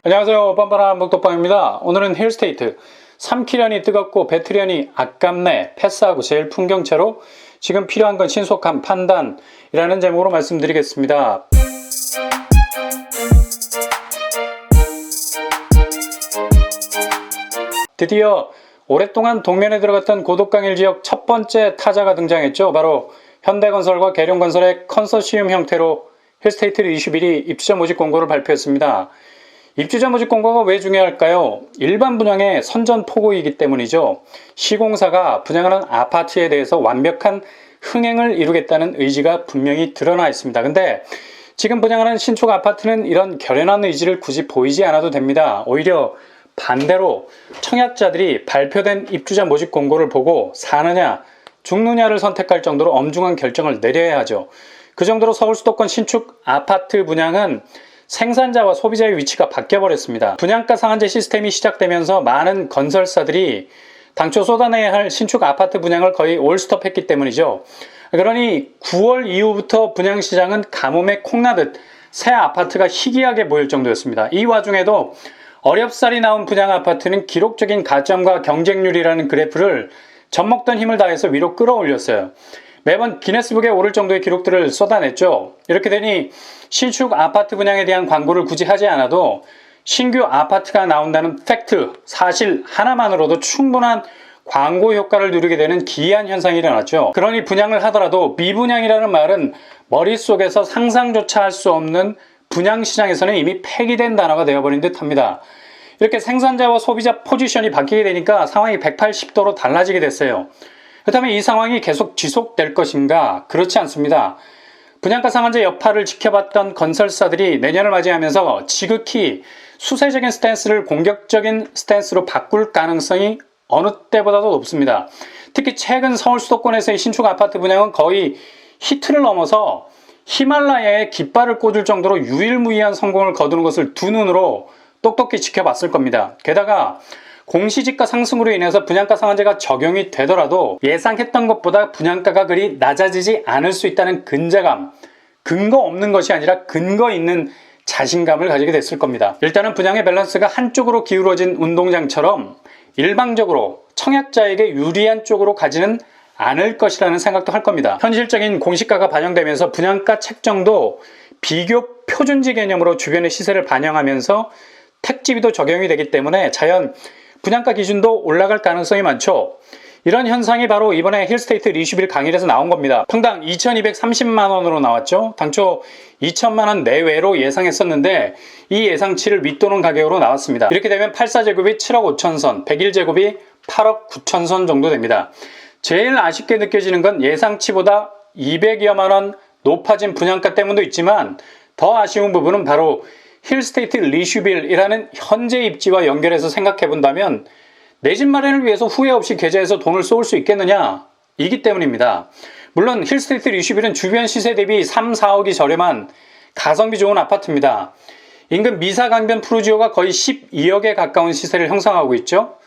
안녕하세요. 뻔뻔한 목독방입니다. 오늘은 힐스테이트 3키련이 뜨겁고 배트련이 아깝네 패스하고 제일 풍경채로 지금 필요한 건 신속한 판단이라는 제목으로 말씀드리겠습니다. 드디어 오랫동안 동면에 들어갔던 고독강일 지역 첫 번째 타자가 등장했죠. 바로 현대건설과 계룡건설의 컨소시엄 형태로 힐스테이트 21이 입주자 모집 공고를 발표했습니다. 입주자 모집 공고가 왜 중요할까요? 일반 분양의 선전포고이기 때문이죠. 시공사가 분양하는 아파트에 대해서 완벽한 흥행을 이루겠다는 의지가 분명히 드러나 있습니다. 근데 지금 분양하는 신축 아파트는 이런 결연한 의지를 굳이 보이지 않아도 됩니다. 오히려 반대로 청약자들이 발표된 입주자 모집 공고를 보고 사느냐 죽느냐를 선택할 정도로 엄중한 결정을 내려야 하죠. 그 정도로 서울 수도권 신축 아파트 분양은 생산자와 소비자의 위치가 바뀌어버렸습니다. 분양가 상한제 시스템이 시작되면서 많은 건설사들이 당초 쏟아내야 할 신축 아파트 분양을 거의 올스톱했기 때문이죠. 그러니 9월 이후부터 분양시장은 가뭄에 콩나듯 새 아파트가 희귀하게 보일 정도였습니다. 이 와중에도 어렵사리 나온 분양 아파트는 기록적인 가점과 경쟁률이라는 그래프를 젖먹던 힘을 다해서 위로 끌어올렸어요. 매번 기네스북에 오를 정도의 기록들을 쏟아냈죠. 이렇게 되니 신축 아파트 분양에 대한 광고를 굳이 하지 않아도 신규 아파트가 나온다는 팩트, 사실 하나만으로도 충분한 광고 효과를 누리게 되는 기이한 현상이 일어났죠. 그러니 분양을 하더라도 미분양이라는 말은 머릿속에서 상상조차 할 수 없는 분양시장에서는 이미 폐기된 단어가 되어버린 듯 합니다. 이렇게 생산자와 소비자 포지션이 바뀌게 되니까 상황이 180도로 달라지게 됐어요. 그렇다면 이 상황이 계속 지속될 것인가? 그렇지 않습니다. 분양가 상한제 여파를 지켜봤던 건설사들이 내년을 맞이하면서 지극히 수세적인 스탠스를 공격적인 스탠스로 바꿀 가능성이 어느 때보다도 높습니다. 특히 최근 서울 수도권에서의 신축 아파트 분양은 거의 히트를 넘어서 히말라야에 깃발을 꽂을 정도로 유일무이한 성공을 거두는 것을 두 눈으로 똑똑히 지켜봤을 겁니다. 게다가 공시지가 상승으로 인해서 분양가 상한제가 적용이 되더라도 예상했던 것보다 분양가가 그리 낮아지지 않을 수 있다는 근자감, 근거 없는 것이 아니라 근거 있는 자신감을 가지게 됐을 겁니다. 일단은 분양의 밸런스가 한쪽으로 기울어진 운동장처럼 일방적으로 청약자에게 유리한 쪽으로 가지는 않을 것이라는 생각도 할 겁니다. 현실적인 공시가가 반영되면서 분양가 책정도 비교 표준지 개념으로 주변의 시세를 반영하면서 택지비도 적용이 되기 때문에 자연 분양가 기준도 올라갈 가능성이 많죠. 이런 현상이 바로 이번에 힐스테이트 21 강일에서 나온 겁니다. 평당 2,230만원으로 나왔죠. 당초 2천만원 내외로 예상했었는데 이 예상치를 윗도는 가격으로 나왔습니다. 이렇게 되면 84제곱이 7억 5천선, 101제곱이 8억 9천선 정도 됩니다. 제일 아쉽게 느껴지는 건 예상치보다 200여만원 높아진 분양가 때문도 있지만 더 아쉬운 부분은 바로 힐스테이트 리슈빌이라는 현재 입지와 연결해서 생각해 본다면 내 집 마련을 위해서 후회 없이 계좌에서 돈을 쏠 수 있겠느냐? 이기 때문입니다. 물론 힐스테이트 리슈빌은 주변 시세 대비 3, 4억이 저렴한 가성비 좋은 아파트입니다. 인근 미사 강변 푸르지오가 거의 12억에 가까운 시세를 형성하고 있죠.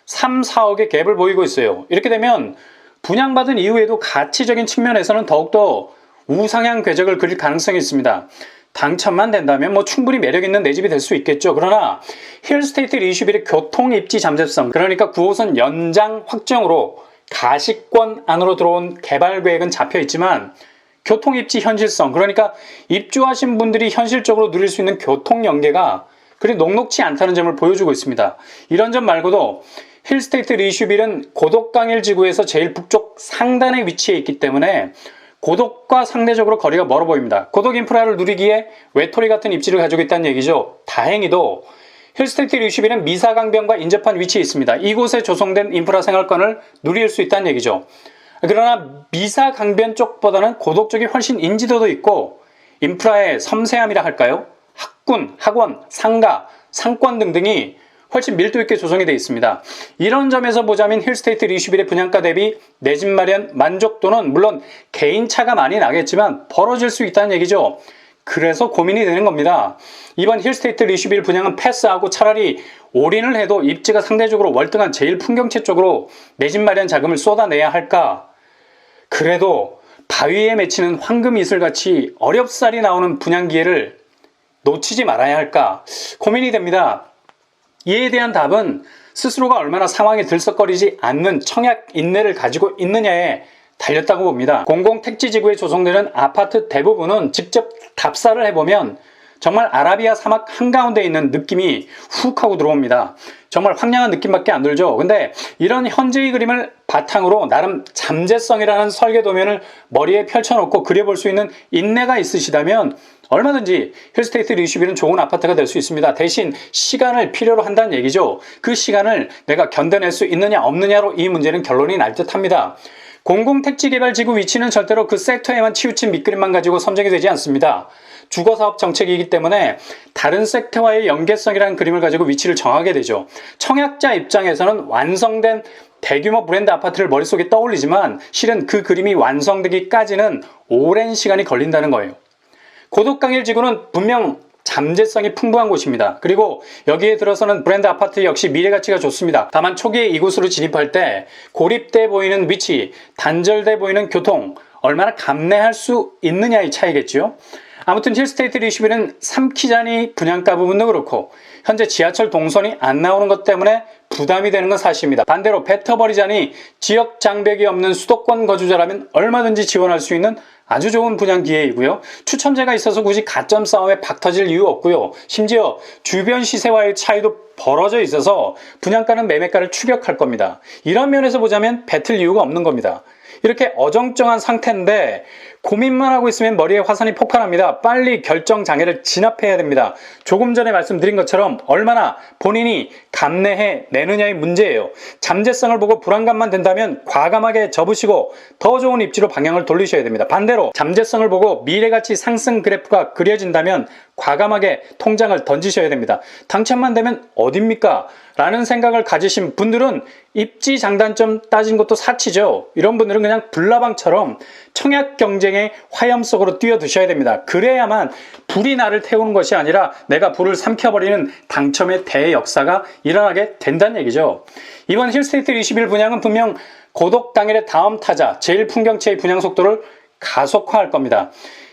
3, 4억의 갭을 보이고 있어요. 이렇게 되면 분양받은 이후에도 가치적인 측면에서는 더욱더 우상향 궤적을 그릴 가능성이 있습니다. 당첨만 된다면 충분히 매력있는 내 집이 될 수 있겠죠. 그러나 힐스테이트 리슈빌의 교통 입지 잠재성, 그러니까 9호선 연장 확정으로 가시권 안으로 들어온 개발 계획은 잡혀 있지만 교통 입지 현실성, 그러니까 입주하신 분들이 현실적으로 누릴 수 있는 교통 연계가 그리 녹록치 않다는 점을 보여주고 있습니다. 이런 점 말고도 힐스테이트 리슈빌은 고독강일 지구에서 제일 북쪽 상단에 위치해 있기 때문에 고독과 상대적으로 거리가 멀어 보입니다. 고독 인프라를 누리기에 외톨이 같은 입지를 가지고 있다는 얘기죠. 다행히도 힐스테이트 리슈빌은 미사강변과 인접한 위치에 있습니다. 이곳에 조성된 인프라 생활권을 누릴 수 있다는 얘기죠. 그러나 미사강변 쪽보다는 고독 쪽이 훨씬 인지도도 있고 인프라의 섬세함이라 할까요? 학군, 학원, 상가, 상권 등등이 훨씬 밀도 있게 조성이 되어 있습니다. 이런 점에서 보자면 힐스테이트 리슈빌의 분양가 대비 내 집 마련 만족도는 물론 개인차가 많이 나겠지만 벌어질 수 있다는 얘기죠. 그래서 고민이 되는 겁니다. 이번 힐스테이트 리슈빌 분양은 패스하고 차라리 올인을 해도 입지가 상대적으로 월등한 제일 풍경채 쪽으로 내 집 마련 자금을 쏟아내야 할까? 그래도 바위에 맺히는 황금 이슬같이 어렵사리 나오는 분양 기회를 놓치지 말아야 할까 고민이 됩니다. 이에 대한 답은 스스로가 얼마나 상황에 들썩거리지 않는 청약 인내를 가지고 있느냐에 달렸다고 봅니다. 공공택지지구에 조성되는 아파트 대부분은 직접 답사를 해보면 정말 아라비아 사막 한가운데 있는 느낌이 훅 하고 들어옵니다. 정말 황량한 느낌밖에 안 들죠. 근데 이런 현재의 그림을 바탕으로 나름 잠재성이라는 설계 도면을 머리에 펼쳐놓고 그려볼 수 있는 인내가 있으시다면 얼마든지 힐스테이트 21은 좋은 아파트가 될 수 있습니다. 대신 시간을 필요로 한다는 얘기죠. 그 시간을 내가 견뎌낼 수 있느냐 없느냐로 이 문제는 결론이 날 듯합니다. 공공택지개발지구 위치는 절대로 그 섹터에만 치우친 밑그림만 가지고 선정이 되지 않습니다. 주거사업 정책이기 때문에 다른 섹터와의 연계성이라는 그림을 가지고 위치를 정하게 되죠. 청약자 입장에서는 완성된 대규모 브랜드 아파트를 머릿속에 떠올리지만 실은 그 그림이 완성되기까지는 오랜 시간이 걸린다는 거예요. 고덕강일지구는 분명 잠재성이 풍부한 곳입니다. 그리고 여기에 들어서는 브랜드 아파트 역시 미래가치가 좋습니다. 다만 초기에 이곳으로 진입할 때 고립돼 보이는 위치, 단절돼 보이는 교통, 얼마나 감내할 수 있느냐의 차이겠죠. 아무튼 힐스테이트 21은 삼키자니 분양가 부분도 그렇고 현재 지하철 동선이 안 나오는 것 때문에 부담이 되는 건 사실입니다. 반대로 뱉어버리자니 지역 장벽이 없는 수도권 거주자라면 얼마든지 지원할 수 있는 아주 좋은 분양 기회이고요. 추첨제가 있어서 굳이 가점 싸움에 박터질 이유 없고요. 심지어 주변 시세와의 차이도 벌어져 있어서 분양가는 매매가를 추격할 겁니다. 이런 면에서 보자면 뱉을 이유가 없는 겁니다. 이렇게 어정쩡한 상태인데 고민만 하고 있으면 머리에 화산이 폭발합니다. 빨리 결정 장애를 진압해야 됩니다. 조금 전에 말씀드린 것처럼 얼마나 본인이 감내해 내느냐의 문제예요. 잠재성을 보고 불안감만 든다면 과감하게 접으시고 더 좋은 입지로 방향을 돌리셔야 됩니다. 반대로 잠재성을 보고 미래가치 상승 그래프가 그려진다면 과감하게 통장을 던지셔야 됩니다. 당첨만 되면 어딥니까? 라는 생각을 가지신 분들은 입지 장단점 따진 것도 사치죠. 이런 분들은 그냥 불나방처럼 청약 경쟁의 화염 속으로 뛰어드셔야 됩니다. 그래야만 불이 나를 태우는 것이 아니라 내가 불을 삼켜버리는 당첨의 대역사가 일어나게 된다는 얘기죠. 이번 힐스테이트 21 분양은 분명 고덕당일의 다음 타자 제일풍경채의 분양 속도를 가속화할 겁니다.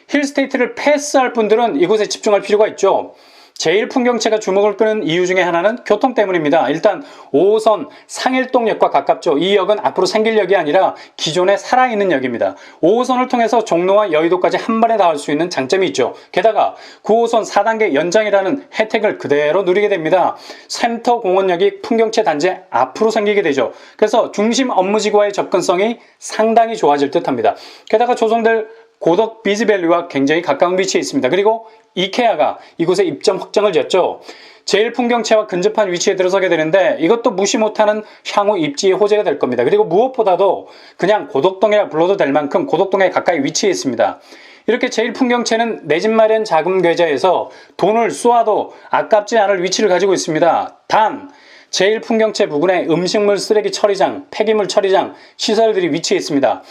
힐스테이트를 패스할 분들은 이곳에 집중할 필요가 있죠. 제일풍경채가 주목을 끄는 이유 중에 하나는 교통 때문입니다. 일단 5호선 상일동역과 가깝죠. 이 역은 앞으로 생길 역이 아니라 기존에 살아있는 역입니다. 5호선을 통해서 종로와 여의도까지 한 번에 닿을 수 있는 장점이 있죠. 게다가 9호선 4단계 연장이라는 혜택을 그대로 누리게 됩니다. 샘터공원역이 풍경채 단지에 앞으로 생기게 되죠. 그래서 중심 업무지구와의 접근성이 상당히 좋아질 듯합니다. 게다가 조성될 고덕 비즈밸리와 굉장히 가까운 위치에 있습니다. 그리고 이케아가 이곳에 입점 확정을 지었죠. 제일풍경채와 근접한 위치에 들어서게 되는데 이것도 무시 못하는 향후 입지의 호재가 될 겁니다. 그리고 무엇보다도 그냥 고덕동이라 불러도 될 만큼 고덕동에 가까이 위치해 있습니다. 이렇게 제일풍경채는 내 집 마련 자금 계좌에서 돈을 쏘아도 아깝지 않을 위치를 가지고 있습니다. 단 제일풍경채 부근에 음식물 쓰레기 처리장, 폐기물 처리장 시설들이 위치해 있습니다.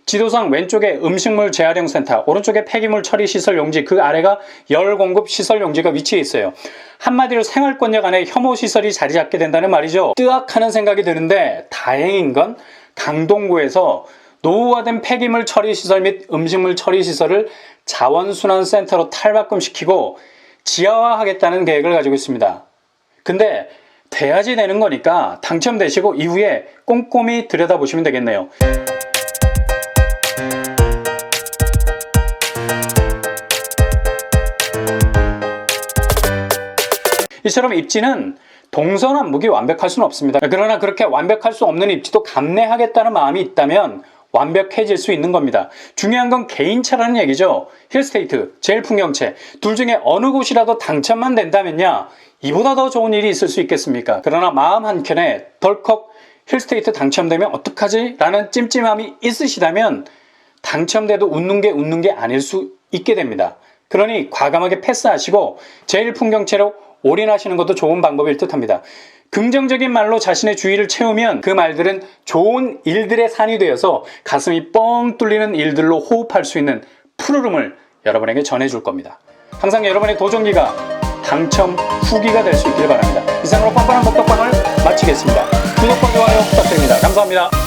지도상 왼쪽에 음식물 재활용 센터, 오른쪽에 폐기물 처리 시설 용지, 그 아래가 열 공급 시설 용지가 위치해 있어요. 한마디로 생활권역 안에 혐오 시설이 자리 잡게 된다는 말이죠. 뜨악하는 생각이 드는데 다행인 건 강동구에서 노후화된 폐기물 처리 시설 및 음식물 처리 시설을 자원순환센터로 탈바꿈시키고 지하화하겠다는 계획을 가지고 있습니다. 근데 돼야지 되는 거니까 당첨되시고 이후에 꼼꼼히 들여다보시면 되겠네요. 이처럼 입지는 동서남북이 완벽할 수는 없습니다. 그러나 그렇게 완벽할 수 없는 입지도 감내하겠다는 마음이 있다면 완벽해질 수 있는 겁니다. 중요한 건 개인차라는 얘기죠. 힐스테이트, 제일풍경채 둘 중에 어느 곳이라도 당첨만 된다면야 이보다 더 좋은 일이 있을 수 있겠습니까? 그러나 마음 한켠에 덜컥 힐스테이트 당첨되면 어떡하지? 라는 찜찜함이 있으시다면 당첨돼도 웃는 게 아닐 수 있게 됩니다. 그러니 과감하게 패스하시고 제일풍경채로 올인하시는 것도 좋은 방법일 듯합니다. 긍정적인 말로 자신의 주위를 채우면 그 말들은 좋은 일들의 산이 되어서 가슴이 뻥 뚫리는 일들로 호흡할 수 있는 푸르름을 여러분에게 전해줄 겁니다. 항상 여러분의 도전기가 당첨 후기가 될 수 있길 바랍니다. 이상으로 뻔뻔한 복덕방을 마치겠습니다. 구독과 좋아요 부탁드립니다. 감사합니다.